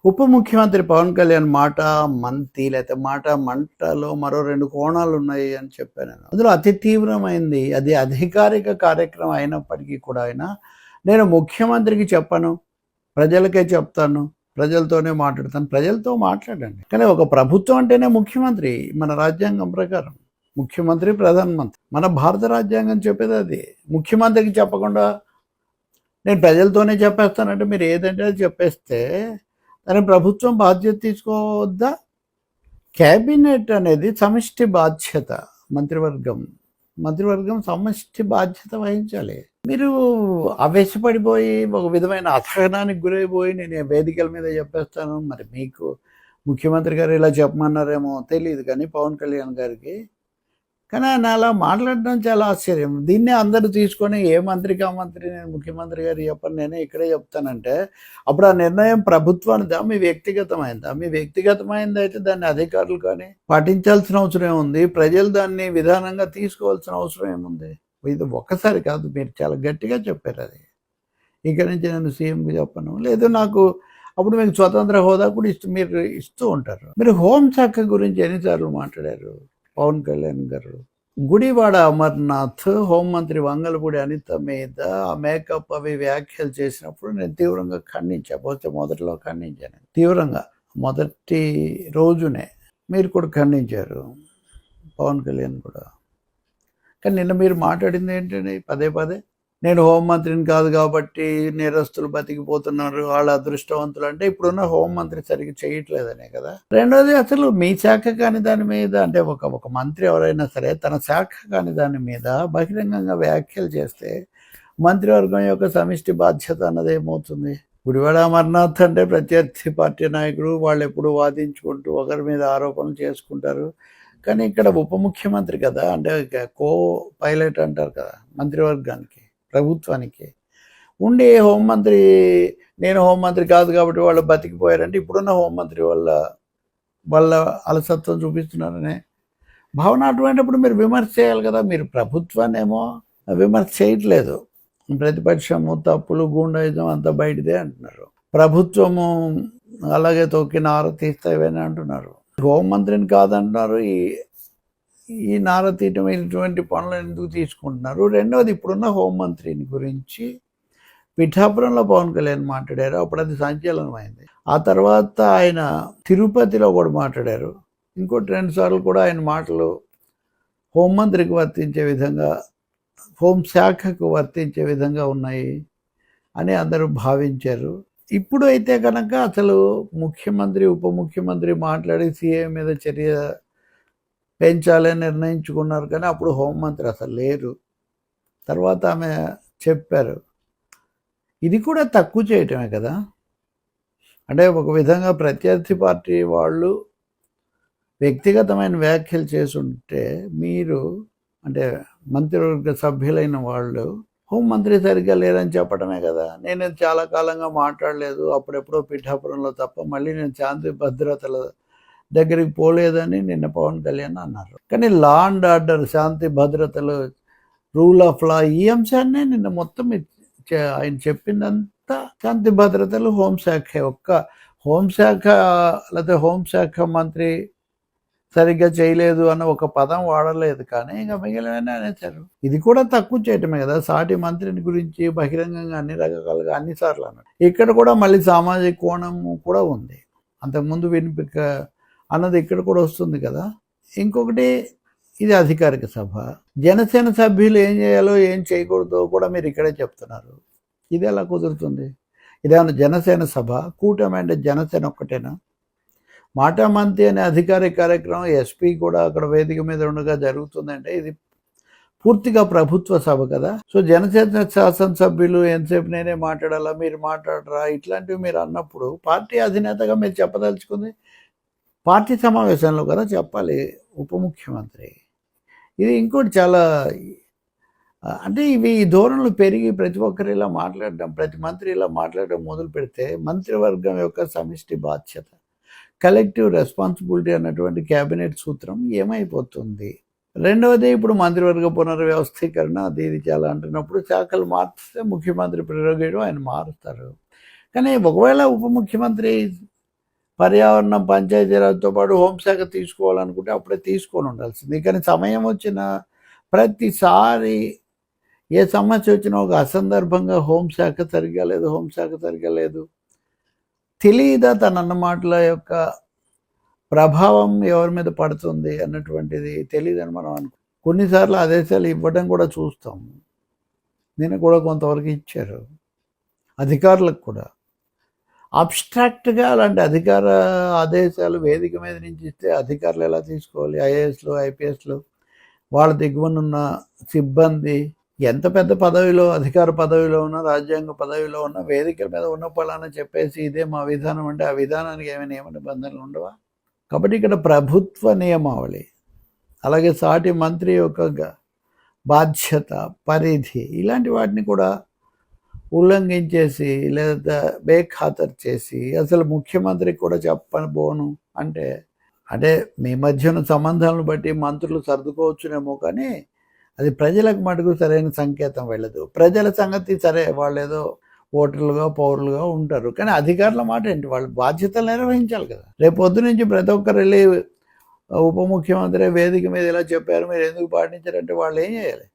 ఉప ముఖ్యమంత్రి పవన్ కళ్యాణ్ మాట మంతి లేకపోతే మాట మంటలో మరో 2 కోణాలున్నాయి అని చెప్పాను నేను. అందులో అతి తీవ్రమైంది అది అధికారిక కార్యక్రమం అయినప్పటికీ కూడా నేను ముఖ్యమంత్రికి చెప్పను, ప్రజలకే చెప్తాను, ప్రజలతోనే మాట్లాడతాను. ప్రజలతో మాట్లాడండి. కానీ ఒక ప్రభుత్వం అంటేనే ముఖ్యమంత్రి. మన రాజ్యాంగం ప్రకారం ముఖ్యమంత్రి, ప్రధానమంత్రి. మన భారత రాజ్యాంగం చెప్పేది అది. ముఖ్యమంత్రికి చెప్పకుండా నేను ప్రజలతోనే చెప్పేస్తానంటే మీరు ఏదంటే అది చెప్పేస్తే దాని ప్రభుత్వం బాధ్యత తీసుకోవద్దా? క్యాబినెట్ అనేది సమిష్టి బాధ్యత. మంత్రివర్గం సమిష్టి బాధ్యత వహించాలి. మీరు ఆవేశపడిపోయి ఒక విధమైన అసహనానికి గురైపోయి నేను వేదికల మీద చెప్పేస్తాను. మరి మీకు ముఖ్యమంత్రి గారు ఇలా చెప్పమన్నారేమో తెలియదు కానీ పవన్ కళ్యాణ్ గారికి, కానీ ఆయన అలా మాట్లాడడం చాలా ఆశ్చర్యం. దీన్నే అందరూ తీసుకొని ఏ మంత్రికి ఆ మంత్రి నేను ముఖ్యమంత్రి గారు చెప్పను, నేనే ఇక్కడే చెప్తానంటే అప్పుడు ఆ నిర్ణయం ప్రభుత్వానిదా మీ వ్యక్తిగతమైందా? మీ వ్యక్తిగతమైంది అయితే దాన్ని అధికారులు కానీ పాటించాల్సిన అవసరం ఏముంది? ప్రజలు దాన్ని విధానంగా తీసుకోవాల్సిన అవసరం ఏముంది? ఇది ఒక్కసారి కాదు, మీరు చాలా గట్టిగా చెప్పారు అది. ఇక్కడి నుంచి నేను సీఎంకి చెప్పను, లేదు నాకు అప్పుడు మీకు స్వతంత్ర హోదా కూడా మీరు ఇస్తూ ఉంటారు. మీరు హోంశాఖ గురించి ఎన్నిసార్లు మాట్లాడారు పవన్ కళ్యాణ్ గారు? గుడివాడ అమర్నాథ్ హోంమంత్రి వంగలపూడి అనిత మీద ఆ మేకప్ అవి వ్యాఖ్యలు చేసినప్పుడు నేను తీవ్రంగా ఖండించాను. పోతే మొదట్లో ఖండించాను తీవ్రంగా, మొదటి రోజునే. మీరు కూడా ఖండించారు, పవన్ కళ్యాణ్ కూడా. కానీ నిన్న మీరు మాట్లాడింది ఏంటండి? పదే పదే నేను హోంమంత్రిని కాదు కాబట్టి నేరస్తులు బతికిపోతున్నారు, వాళ్ళ అదృష్టవంతులు. అంటే ఇప్పుడున్న హోంమంత్రి సరిగ్గా చేయట్లేదనే కదా. రెండోది, అసలు మీ శాఖ కాని దాని మీద, అంటే ఒక మంత్రి ఎవరైనా సరే తన శాఖ కాని దాని మీద బహిరంగంగా వ్యాఖ్యలు చేస్తే మంత్రివర్గం యొక్క సమిష్టి బాధ్యత అన్నది ఏమవుతుంది? గుడివాడ అమర్నాథ్ అంటే ప్రత్యర్థి పార్టీ నాయకుడు, వాళ్ళు ఎప్పుడు వాదించుకుంటూ ఒకరి మీద ఆరోపణలు చేసుకుంటారు. కానీ ఇక్కడ ఉప ముఖ్యమంత్రి కదా, అంటే కో పైలట్ అంటారు కదా మంత్రివర్గానికి, ప్రభుత్వానికి ఉండి హోంమంత్రి నేను హోంమంత్రి కాదు కాబట్టి వాళ్ళు బతికిపోయారంటే ఇప్పుడున్న హోంమంత్రి వాళ్ళ అలసత్వం చూపిస్తున్నారనే భావన. అటువంటిప్పుడు మీరు విమర్శ చేయాలి కదా. మీరు ప్రభుత్వాన్ని ఏమో విమర్శ చేయట్లేదు, ప్రతిపక్షము తప్పులు గూండాయిజం అంతా బయటదే అంటున్నారు, ప్రభుత్వము అలాగే తొక్కి నార తీస్తాయని అంటున్నారు, హోంమంత్రిని కాదంటున్నారు. ఈ నార తీయటం ఇటువంటి పనులు ఎందుకు తీసుకుంటున్నారు? రెండవది, ఇప్పుడున్న హోంమంత్రిని గురించి పిఠాపురంలో పవన్ కళ్యాణ్ మాట్లాడారు, అప్పుడు అది సంచలనమైంది. ఆ తర్వాత ఆయన తిరుపతిలో కూడా మాట్లాడారు. ఇంకోటి 2 సార్లు కూడా ఆయన మాటలు హోంమంత్రికి వర్తించే విధంగా, హోంశాఖకు వర్తించే విధంగా ఉన్నాయి అని అందరూ భావించారు. ఇప్పుడు అయితే కనుక అసలు ముఖ్యమంత్రి ఉప ముఖ్యమంత్రి మాట్లాడి సీఎం మీద చర్య పెంచాలని నిర్ణయించుకున్నారు, కానీ అప్పుడు హోంమంత్రి అసలు లేరు. తర్వాత ఆమె చెప్పారు. ఇది కూడా తక్కువ చేయటమే కదా. అంటే ఒక విధంగా ప్రత్యర్థి పార్టీ వాళ్ళు వ్యక్తిగతమైన వ్యాఖ్యలు చేసుంటే మీరు, అంటే మంత్రివర్గ సభ్యులైన వాళ్ళు హోంమంత్రి సరిగ్గా లేరని చెప్పడమే కదా. నేను చాలా కాలంగా మాట్లాడలేదు, అప్పుడెప్పుడో పిఠాపురంలో తప్ప మళ్ళీ నేను శాంతి భద్రతల దగ్గరికి పోలేదని నిన్న పవన్ కళ్యాణ్ అన్నారు. కానీ లా అండ్ ఆర్డర్, శాంతి భద్రతలు, రూల్ ఆఫ్ లా, ఈ అంశాన్ని నిన్న మొత్తం ఆయన చెప్పిందంతా శాంతి భద్రతలు హోంశాఖ. ఒక్క హోంశాఖ లేకపోతే హోంశాఖ మంత్రి సరిగ్గా చేయలేదు అన్న ఒక పదం వాడలేదు, కానీ ఇంకా మిగిలినవన్నీ అనేసారు. ఇది కూడా తక్కువ చేయటమే కదా. సాటి మంత్రిని గురించి బహిరంగంగా అన్ని రకాలుగా అన్నిసార్లు అన్నాడు. ఇక్కడ కూడా మళ్ళీ సామాజిక కోణం కూడా ఉంది. అంతకుముందు వినిపిక అన్నది ఇక్కడ కూడా వస్తుంది కదా. ఇంకొకటి, ఇది అధికారిక సభ, జనసేన సభ్యులు ఏం చేయాలో ఏం చేయకూడదో కూడా మీరు ఇక్కడే చెప్తున్నారు. ఇది ఎలా కుదురుతుంది? ఇదేమన్నా జనసేన సభ? కూటమి అంటే జనసేన ఒక్కటేనా? మాటామంతి అనే అధికారిక కార్యక్రమం ఎస్పీ కూడా అక్కడ వేదిక మీద ఉండగా జరుగుతుందంటే ఇది పూర్తిగా ప్రభుత్వ సభ కదా. సో జనసేన శాసనసభ్యులు ఎంతసేపు నేనే మాట్లాడాలా, మీరు మాట్లాడరా, ఇట్లాంటివి మీరు అన్నప్పుడు పార్టీ అధినేతగా మీరు చెప్పదలుచుకుంది పార్టీ సమావేశంలో కదా చెప్పాలి ఉప ముఖ్యమంత్రి. ఇది ఇంకోటి చాలా, అంటే ఇవి ఈ ధోరణులు పెరిగి ప్రతి ఒక్కరు ఇలా మాట్లాడడం, ప్రతి మంత్రి ఇలా మాట్లాడడం మొదలు పెడితే మంత్రివర్గం యొక్క సమిష్టి బాధ్యత, కలెక్టివ్ రెస్పాన్సిబిలిటీ అన్నటువంటి క్యాబినెట్ సూత్రం ఏమైపోతుంది? రెండవది, ఇప్పుడు మంత్రివర్గ పునర్వ్యవస్థీకరణ అది ఇది చాలా అంటున్నప్పుడు శాఖలు మార్చితే ముఖ్యమంత్రి ప్రిరోగేటివ్, ఆయన మారుస్తారు. కానీ ఒకవేళ ఉప ముఖ్యమంత్రి పర్యావరణం పంచాయతీరాజ్తో పాటు హోంశాఖ తీసుకోవాలనుకుంటే అప్పుడే తీసుకొని ఉండాల్సింది. కానీ సమయం వచ్చిన ప్రతిసారి ఏ సమస్య వచ్చినా ఒక అసందర్భంగా హోంశాఖ సరిగ్గా లేదు. తెలియదా తనన్న మాటల యొక్క ప్రభావం ఎవరి మీద పడుతుంది అన్నటువంటిది తెలియదని మనం కొన్నిసార్లు ఆదేశాలు ఇవ్వడం కూడా చూస్తాం. నిన్న కూడా కొంతవరకు ఇచ్చారు అధికారులకు కూడా. అబ్స్ట్రాక్ట్గా అలాంటి అధికార ఆదేశాలు వేదిక మీద నుంచి ఇస్తే అధికారులు ఎలా తీసుకోవాలి? ఐఏఎస్లు, ఐపీఎస్లు, వాళ్ళ దిగువనున్న సిబ్బంది ఎంత పెద్ద పదవిలో, అధికార పదవిలో ఉన్నా, రాజ్యాంగ పదవిలో ఉన్న వేదికల మీద ఉన్న పలానా చెప్పేసి ఇదే మా విధానం అంటే ఆ విధానానికి ఏమైనా నియమ నిబంధనలు ఉండవా? కాబట్టి ఇక్కడ ప్రభుత్వ నియమావళి, అలాగే సాటి మంత్రి యొక్క బాధ్యత, పరిధి, ఇలాంటి వాటిని కూడా ఉల్లంఘించేసి లేదా బేఖాతరు చేసి అసలు ముఖ్యమంత్రికి కూడా చెప్పబోను అంటే మీ మధ్య ఉన్న సంబంధాలను బట్టి మంత్రులు సర్దుకోవచ్చునేమో, కానీ అది ప్రజలకు మటుకు సరైన సంకేతం వెళ్ళదు. ప్రజల సంగతి సరే, వాళ్ళు ఏదో ఓటర్లుగా, పౌరులుగా ఉంటారు, కానీ అధికారుల మాట ఏంటి? వాళ్ళు బాధ్యతలు నిర్వహించాలి కదా. రేపు పొద్దు నుంచి ప్రతి ఒక్కరు వెళ్ళి ఉప ముఖ్యమంత్రి వేదిక మీద ఇలా చెప్పారు, మీరు ఎందుకు పాటించారంటే వాళ్ళు ఏం చేయాలి?